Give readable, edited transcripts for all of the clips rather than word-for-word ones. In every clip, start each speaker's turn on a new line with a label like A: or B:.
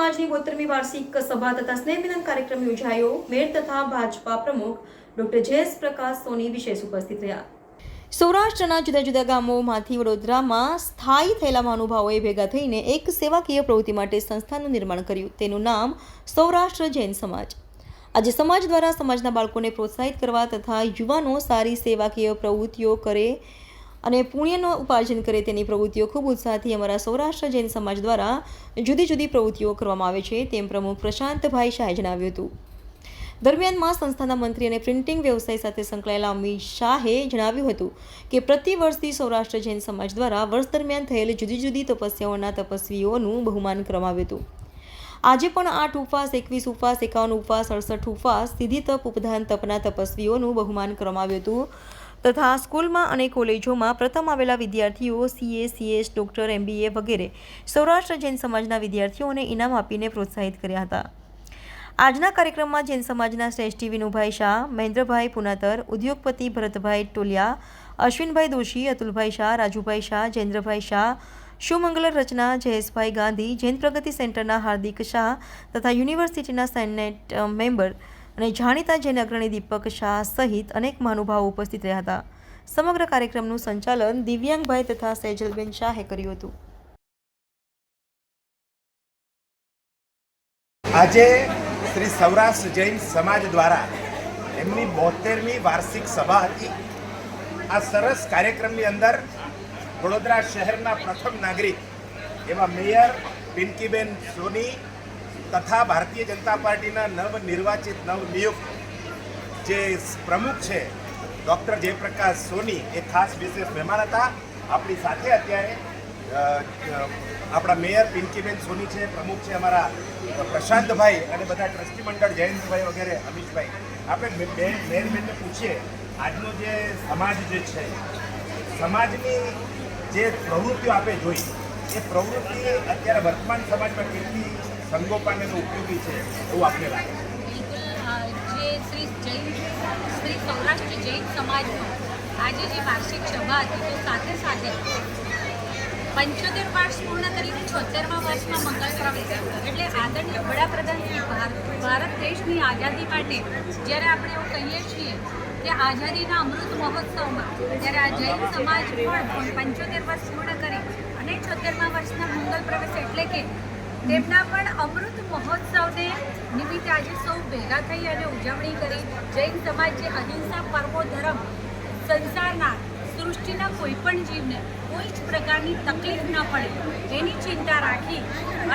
A: સમાજની 72મી વાર્ષિક સભા તથા સ્નેહમિલન કાર્યક્રમ યોજાયો। મેયર તથા ભાજપા પ્રમુખ ડોક્ટર જયેશ પ્રકાશ સોની વિશેષ ઉપસ્થિત રહ્યા। સૌરાષ્ટ્રના જુદા જુદા ગામોમાંથી વડોદરામાં સ્થાયી થયેલા મહાનુભાવોએ ભેગા થઈને એક સેવાકીય પ્રવૃત્તિ માટે સંસ્થાનું નિર્માણ કર્યું। તેનું નામ સૌરાષ્ટ્ર જૈન સમાજ। આજે સમાજ દ્વારા સમાજના બાળકોને પ્રોત્સાહિત કરવા તથા યુવાનો સારી સેવાકીય પ્રવૃત્તિઓ કરે અને પુણ્યનો ઉપાર્જન કરે તેની પ્રવૃત્તિઓ ખૂબ ઉત્સાહથી અમારા સૌરાષ્ટ્ર જૈન સમાજ દ્વારા જુદી જુદી પ્રવૃત્તિઓ કરવામાં આવે છે તેમ પ્રમુખ પ્રશાંતભાઈ શાહે જણાવ્યું હતું। દરમિયાનમાં સંસ્થાના મંત્રી અને પ્રિન્ટિંગ વ્યવસાય સાથે સંકળાયેલા અમિત શાહે જણાવ્યું હતું કે પ્રતિ વર્ષથી સૌરાષ્ટ્ર જૈન સમાજ દ્વારા વર્ષ દરમિયાન થયેલ જુદી જુદી તપસ્યાઓના તપસ્વીઓનું બહુમાન કરવામાં આવ્યું હતું। આજે પણ 8 ઉપવાસ, 21 ઉપવાસ, 51 ઉપવાસ, 68 ઉપવાસ, સીધી તપ, ઉપધાન તપના તપસ્વીઓનું બહુમાન કરવામાં આવ્યું હતું તથા સ્કૂલમાં અને કોલેજોમાં પ્રથમ આવેલા વિદ્યાર્થીઓ CA, CS, ડૉક્ટર, MBA વગેરે સૌરાષ્ટ્ર જૈન સમાજના વિદ્યાર્થીઓને ઇનામ આપીને પ્રોત્સાહિત કર્યા હતા। આજના કાર્યક્રમમાં જૈન સમાજના શ્રેષ્ઠી વિનુભાઈ શાહ, મહેન્દ્રભાઈ પુનાતર, ઉદ્યોગપતિ ભરતભાઈ ટોલિયા, અશ્વિનભાઈ દોશી, અતુલભાઈ શાહ, રાજુભાઈ શાહ, જયેન્દ્રભાઈ શાહ, શુમંગલ રચના, જયેશભાઈ ગાંધી, જૈન પ્રગતિ સેન્ટરના હાર્દિક શાહ તથા યુનિવર્સિટીના સેનેટ મેમ્બર અને જાણીતા જૈન અગ્રણી દીપક શાહ સહિત અનેક મહાનુભાવો ઉપસ્થિત રહ્યા હતા। સમગ્ર કાર્યક્રમનું સંચાલન દિવ્યાંગભાઈ તથા સેજલબેન શાહે કર્યું હતું।
B: આજે શ્રી સૌરાષ્ટ્ર જૈન સમાજ દ્વારા એમની 72મી વાર્ષિક સભા હતી। આ સરસ કાર્યક્રમની અંદર વડોદરા શહેરના પ્રથમ નાગરિક એવા મેયર પિંકીબેન સોની તથા ભારતીય જનતા પાર્ટીના નવનિર્વાચિત નવનિયુક્ત જે પ્રમુખ છે ડૉક્ટર જયપ્રકાશ સોની એ ખાસ વિશેષ મહેમાન હતા। આપણી સાથે અત્યારે આપણા મેયર પિંકીબેન સોની છે, પ્રમુખ છે અમારા પ્રશાંતભાઈ અને બધા ટ્રસ્ટી મંડળ જયંતભાઈ વગેરે અમીશભાઈ। આપણે મેયરબેનને પૂછીએ આજનો જે સમાજ જે છે, સમાજની જે પ્રવૃત્તિઓ આપણે જોઈ એ પ્રવૃત્તિ અત્યારે વર્તમાન સમાજમાં કેટલી સંગોપાને ઉપયોગી છે એવું આપને લાગે છે?
C: જે શ્રી સૌરાષ્ટ્ર જૈન સમાજનો આજે જે વાર્ષિક સભા હતી તો સાથે સાથે 75 વર્ષ પૂર્ણ કરીને 76મા વર્ષમાં મંગળ પ્રવેશ એટલે આદરણીય વડાપ્રધાન ભારત દેશની આઝાદી માટે જ્યારે આપણે એવું કહીએ છીએ કે આઝાદીના અમૃત મહોત્સવમાં ત્યારે આ જૈન સમાજ પણ 75 વર્ષ પૂર્ણ કરી અને 76મા વર્ષના મંગળ પ્રવેશ એટલે કે તેમના પણ અમૃત મહોત્સવને નિમિત્તે આજે સૌ ભેગા થઈ અને ઉજવણી કરી। જૈન સમાજ જે અહિંસા પરમો ધર્મ, સંસારના સૃષ્ટિના કોઈ પણ જીવને કોઈ જ પ્રકારની તકલીફ ન પડે એની ચિંતા રાખી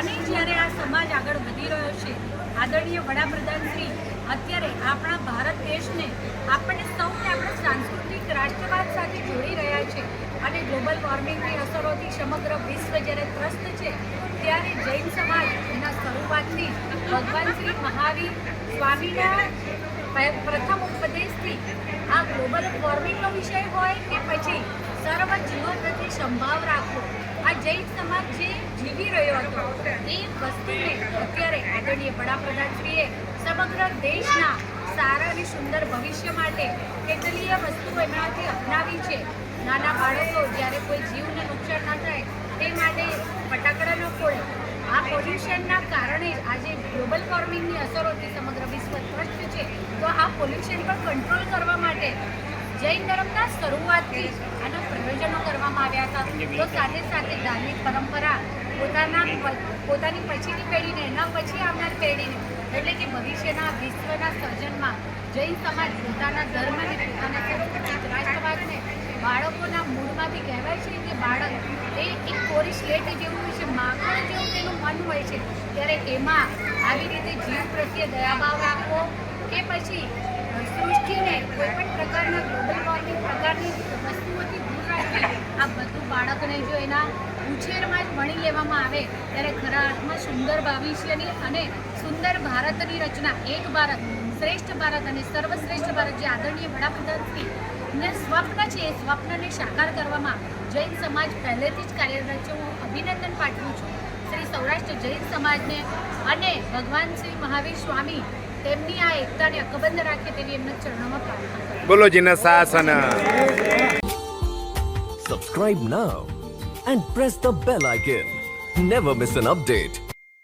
C: અને જ્યારે આ સમાજ આગળ વધી રહ્યો છે, આદરણીય વડાપ્રધાન શ્રી અત્યારે આપણા ભારત દેશને આપણે સૌને આપણા સાંસ્કૃતિક રાષ્ટ્રવાદ સાથે જોડી રહ્યા છે અને ગ્લોબલ વોર્મિંગની અસરોથી સમગ્ર વિશ્વ જ્યારે ત્રસ્ત છે ત્યારે જૈન સમાજ એના શરૂઆતથી ભગવાન શ્રી મહાવીર સ્વામીના પ્રથમ ઉપદેશથી આ ગ્લોબલ વોર્મિંગનો વિષય હોય કે પછી સર્વ જીવો પ્રત્યે સંભાવ રાખવો, આ જૈન સમાજ જે જીવી રહ્યો હતો એ વસ્તુને અત્યારે આદરણીય વડાપ્રધાનશ્રીએ સમગ્ર દેશના સારા અને સુંદર ભવિષ્ય માટે કેટલીય વસ્તુઓ એમનાથી અપનાવી છે। નાના બાળકો જ્યારે કોઈ જીવને નુકસાન ન થાય તે માટે ફટાકડા ન ફોડે। આ પોલ્યુશનના કારણે આજે ગ્લોબલ વોર્મિંગની અસરોથી સમગ્ર વિશ્વ ત્રસ્ત છે તો આ પોલ્યુશન પર કંટ્રોલ કરવા માટે જૈન ધર્મના શરૂઆતથી આના પ્રયોજનો કરવામાં આવ્યા હતા। તો સાથે સાથે ધાર્મિક પરંપરા પોતાની પછીની પેઢીને એના પછી આવનાર પેઢીને એટલે કે ભવિષ્યના વિશ્વના સર્જનમાં જૈન સમાજ પોતાના ધર્મને, પોતાના સાંસ્કૃતિક રાષ્ટ્રવાદને બાળકોના મૂળમાંથી કહેવાય છે કે બાળક એ એક કોરી સ્લેટ જેવું હોય છે, માખણ જેવું તેનું મન હોય છે, ત્યારે એમાં આવી રીતે જીવ પ્રત્યે દયાભાવ રાખવો કે પછી સૃષ્ટિને કોઈ પણ પ્રકારના ગ્લોબલ વોર્મિંગ પ્રકારની વસ્તુઓથી દૂર રાખવી, આ બધું બાળકને જો એના ઉછેરમાં જ ભણી લેવામાં આવે ત્યારે ખરા અર્થમાં સુંદર ભવિષ્યની અને સુંદર ભારતની રચના, એક ભારત શ્રેષ્ઠ ભારત અને સર્વશ્રેષ્ઠ ભારત જે આદરણીય વડાપ્રધાનશ્રીને સ્વપ્ન છે એ સ્વપ્નને સાકાર કરવામાં જૈન સમાજ પહેલેથી જ કાર્યરત છે। હું અભિનંદન પાઠવું છું શ્રી સૌરાષ્ટ્ર જૈન સમાજને અને ભગવાન શ્રી મહાવીર સ્વામી તેમની આ એકતાને અકબંધ રાખે તેવી એમના ચરણોમાં પ્રાર્થના કરું।
B: બોલો જીના શાસન।
D: Subscribe now and press the bell icon. Never miss an update.